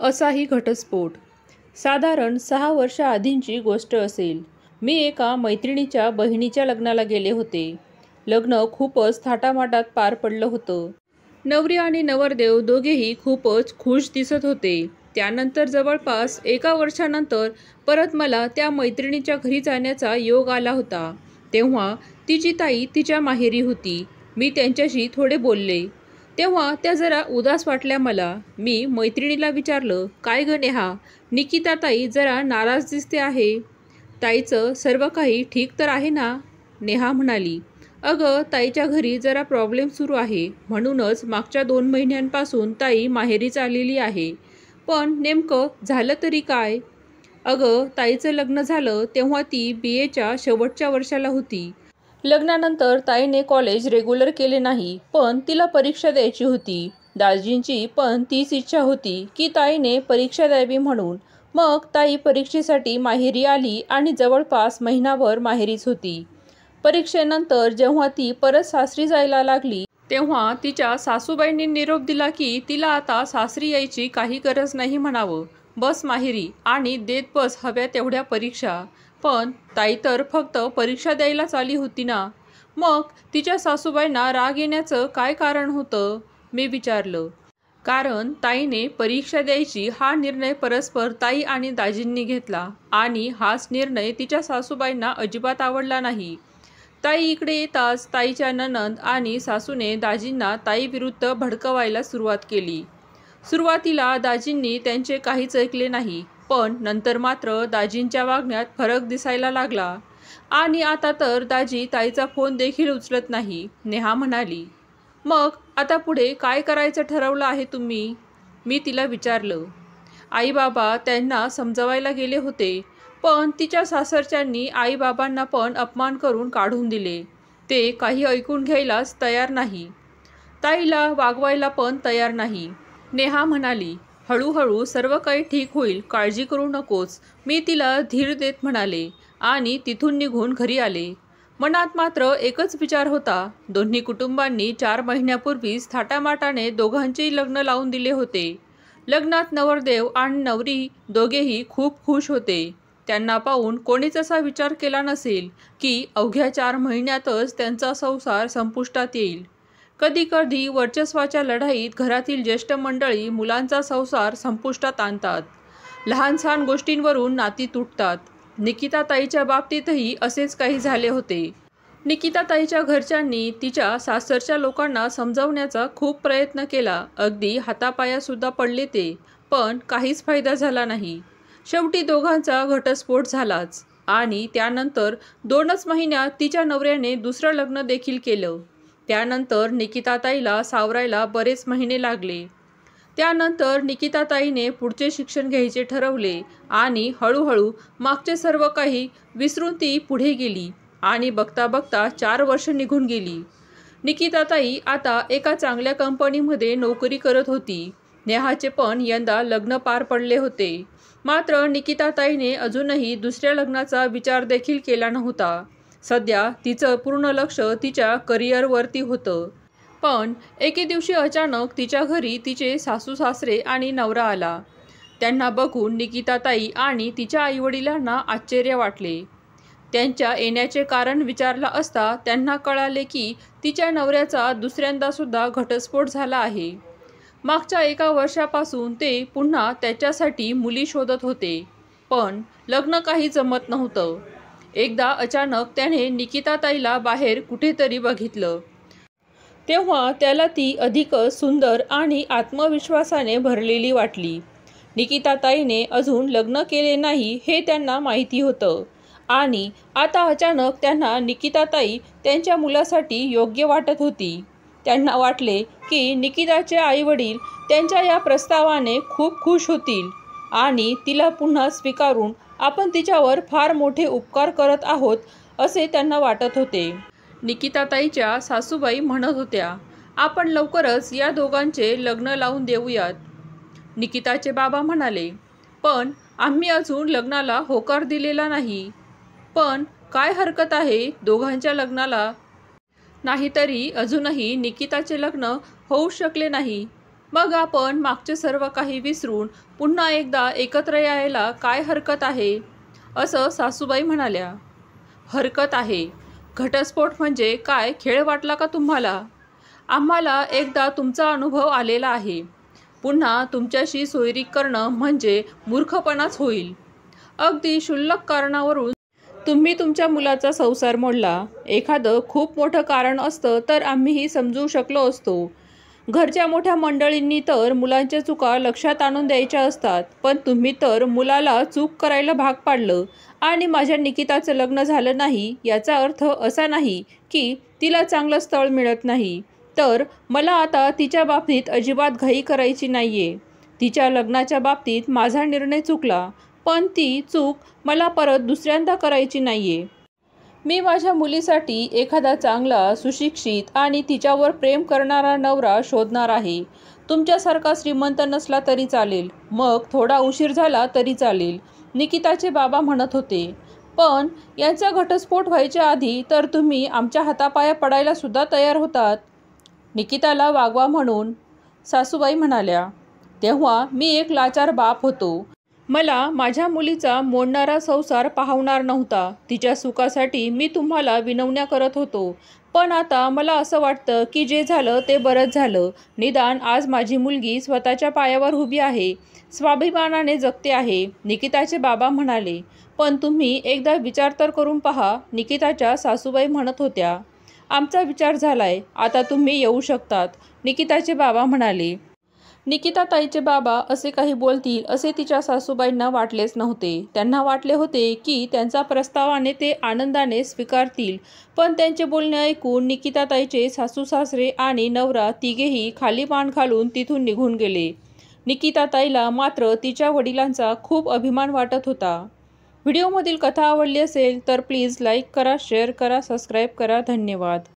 असाही घटस्फोट साधारण 6 वर्षाआधीची गोष्ट असेल. मी एका मैत्रिणीच्या बहिणीच्या लग्नाला गेले होते. लग्न खूपच थाटामाटात पार पडलं होतं. नवरी आणि नवरदेव दोघेही खूपच खुश दिसत होते. त्यानंतर जवळपास 1 वर्षानंतर परत मला त्या मैत्रिणीच्या घरी जाण्याचा योग आला होता. तेव्हा तिची ताई तिच्या माहेरी होती. मी त्यांच्याशी थोडे बोलले. तेव्हा त्या जरा उदास वाटल्या मला. मी मैत्रिणीला विचारलं, "काय गं नेहा, निकिता ताई जरा नाराज दिसते आहे. ताईचं सर्व काही ठीक तर आहे ना?" नेहा म्हणाली, "अगं, ताईच्या घरी जरा प्रॉब्लेम सुरू आहे. म्हणूनच मागच्या 2 महिन्यांपासून ताई माहेरीच आलेली आहे. पण नेमकं झालं तरी काय? अगं, ताईचं लग्न झालं तेव्हा ती BAच्या शेवटच्या वर्षाला होती. लग्नानंतर ताईने कॉलेज रेग्युलर केले नाही, पण तिला परीक्षा द्यायची होती. दाजींची पण तीच इच्छा होती की ताईने परीक्षा द्यावी म्हणून. मग ताई परीक्षेसाठी माहेरी आली आणि जवळपास महिनाभर माहेरीच होती. परीक्षेनंतर जेव्हा ती परत सासरी जायला लागली तेव्हा तिच्या सासूबाईंनी निरोप दिला की तिला आता सासरी यायची काही गरज नाही म्हणावं. बस माहेरी आणि देत बस हव्या तेवढ्या परीक्षा. पण ताई तर फक्त परीक्षा द्यायलाच आली होती ना. मग तिच्या सासूबाईंना राग येण्याचं काय कारण होतं? मी विचारलं. कारण ताईने परीक्षा द्यायची हा निर्णय परस्पर ताई आणि दाजींनी घेतला आणि हाच निर्णय तिच्या सासूबाईंना अजिबात आवडला नाही. ताई इकडे येताच ताईच्या नणंद आणि सासूने दाजींना ताईविरुद्ध भडकवायला सुरुवात केली. सुरुवातीला दाजींनी त्यांचे काहीच ऐकले नाही, पण नंतर मात्र दाजींच्या वागण्यात फरक दिसायला लागला आणि आता तर दाजी ताईचा फोन देखील उचलत नाही. नेहा म्हणाली, "मग आता पुढे काय करायचं ठरवलं आहे तुम्ही?" मी तिला विचारलं. "आई-बाबा त्यांना समजवायला गेले होते, पण तिच्या सासरच्यांनी आई-बाबांना पण अपमान करून काढून दिले. ते काही ऐकून घ्यायलाच तयार नाही. ताईला वागवायला पण तयार नाही." नेहा म्हणाली, "हळूहळू सर्व काही ठीक होईल, काळजी करू नकोस." मी तिला धीर देत म्हणाले आणि तिथून निघून घरी आले. मनात मात्र एकच विचार होता. दोन्ही कुटुंबांनी 4 महिन्यापूर्वीच थाटामाटाने दोघांचेही लग्न लावून दिले होते. लग्नात नवरदेव आणि नवरी दोघेही खूप खुश होते. त्यांना पाहून कोणीच असा विचार केला नसेल की अवघ्या 4 महिन्यातच त्यांचा संसार संपुष्टात येईल. कधी-कधी वर्चस्वाच्या लढाईत घरातील ज्येष्ठ मंडळी मुलांचा संसार संपुष्टात आणतात. लहान-सहान गोष्टींवरून नाती तुटतात. निकिताताईच्या बाबतीतही असेच काही झाले होते. निकिताताईच्या घरच्यांनी तिच्या सासरच्या लोकांना समजावण्याचा खूप प्रयत्न केला. अगदी हातापायासुद्धा पडले ते, पण काहीच फायदा झाला नाही. शेवटी दोघांचा घटस्फोट झालाच आणि त्यानंतर 2च महिन्यात तिच्या नवऱ्याने दुसरं लग्न देखील केलं. त्यानंतर निकिताताईला सावरायला बरेच महिने लागले. त्यानंतर निकिताताईने पुढचे शिक्षण घ्यायचे ठरवले आणि हळूहळू मागचे सर्व काही विसरून ती पुढे गेली आणि बघता बघता 4 वर्ष निघून गेली. निकिताताई आता एका चांगल्या कंपनीमध्ये नोकरी करत होती. नेहाचे पण यंदा लग्न पार पडले होते. मात्र निकिताताईने अजूनही दुसऱ्या लग्नाचा विचार देखील केला नव्हता. सध्या तिचं पूर्ण लक्ष तिच्या करिअरवरती होतं. पण एके दिवशी अचानक तिच्या घरी तिचे सासू-सासरे आणि नवरा आला. त्यांना बघून निकिताताई आणि तिच्या आईवडिलांना आश्चर्य वाटले. त्यांच्या येण्याचे कारण विचारलं असता त्यांना कळाले की तिच्या नवऱ्याचा दुसऱ्यांदासुद्धा घटस्फोट झाला आहे. मागच्या 1 वर्षापासून ते पुन्हा त्याच्यासाठी मुली शोधत होते, पण लग्न काही जमत नव्हतं. एकदा अचानक त्याने निकिताताईला बाहेर कुठेतरी बघितलं. तेव्हा त्याला ती अधिकच सुंदर आणि आत्मविश्वासाने भरलेली वाटली. निकिताताईने अजून लग्न केले नाही हे त्यांना माहिती होतं आणि आता अचानक त्यांना निकिताताई त्यांच्या मुलासाठी योग्य वाटत होती. त्यांना वाटले की निकिताचे आईवडील त्यांच्या या प्रस्तावाने खूप खुश होतील आणि तिला पुन्हा स्वीकारून आपण तिच्यावर फार मोठे उपकार करत आहोत असे त्यांना वाटत होते. निकिताताईच्या सासूबाई म्हणत होत्या, "आपण लवकरच या दोघांचे लग्न लावून देऊयात." निकिताचे बाबा म्हणाले, "पण आम्ही अजून लग्नाला होकार दिलेला नाही." "पण काय हरकत आहे दोघांच्या लग्नाला? नाहीतरी अजूनही निकिताचे लग्न होऊ शकले नाही." मग आपण मागचे सर्व काही विसरून पुन्हा एकदा एकत्र यायला काय हरकत आहे, असं सासूबाई म्हणाल्या. हरकत आहे? घटस्फोट म्हणजे काय खेळ वाटला का तुम्हाला? आम्हाला एकदा तुमचा अनुभव आलेला आहे. पुन्हा तुमच्याशी सोयरीक करणं म्हणजे मूर्खपणाच होईल. अगदी क्षुल्लक कारणावरून तुम्ही तुमच्या मुलाचा संसार मोडला. एखादं खूप मोठं कारण असतं तर आम्हीही समजू शकलो असतो. घरच्या मोठ्या मंडळींनी तर मुलांच्या चुका लक्षात आणून द्यायच्या असतात, पण तुम्ही तर मुलाला चूक करायला भाग पाडलं. आणि माझ्या निकिताचं लग्न झालं नाही याचा अर्थ असा नाही की तिला चांगलं स्थळ मिळत नाही. तर मला आता तिच्या बाबतीत अजिबात घाई करायची नाहीये. तिच्या लग्नाच्या बाबतीत माझा निर्णय चुकला, पण ती चूक मला परत दुसऱ्यांदा करायची नाहीये. मी माझ्या मुलीसाठी एखादा चांगला, सुशिक्षित आणि तिच्यावर प्रेम करणारा नवरा शोधणार आहे. तुमच्यासारखा श्रीमंत नसला तरी चालेल, मग थोडा उशीर झाला तरी चालेल, निकिताचे बाबा म्हणत होते. पण यांचा घटस्फोट व्हायच्या आधी तर तुम्ही आमच्या हातापाया पडायला सुद्धा तयार होतात. निकिताला वागवा म्हणून सासूबाई म्हणाल्या. तेव्हा मी एक लाचार बाप होतो. मला माझ्या मुलीचा मोडणारा संसार पाहवणार नव्हता. तिच्या सुखासाठी मी तुम्हाला विनवण्या करत होतो. पण आता मला असं वाटतं की जे झालं ते बरंच झालं. निदान आज माझी मुलगी स्वतःच्या पायावर उभी आहे, स्वाभिमानाने जगते आहे, निकिताचे बाबा म्हणाले. पण तुम्ही एकदा विचार तर करून पहा, निकिताच्या सासूबाई म्हणत होत्या. आमचा विचार झालाय, आता तुम्ही येऊ शकतात, निकिताचे बाबा म्हणाले. निकिताताईचे बाबा असे काही बोलतील असे तिच्या सासूबाईंना वाटलेच नव्हते. त्यांना वाटले होते की त्यांचा प्रस्तावाने ते आनंदाने स्वीकारतील. पण त्यांचे बोलणे ऐकून निकिताताईचे सासू-सासरे आणि नवरा तिघेही खाली मान घालून तिथून निघून गेले. निकिताताईला मात्र तिच्या वडिलांचा खूप अभिमान वाटत होता. व्हिडिओमधील कथा आवडली असेल तर प्लीज लाईक करा, शेअर करा, सबस्क्राईब करा. धन्यवाद.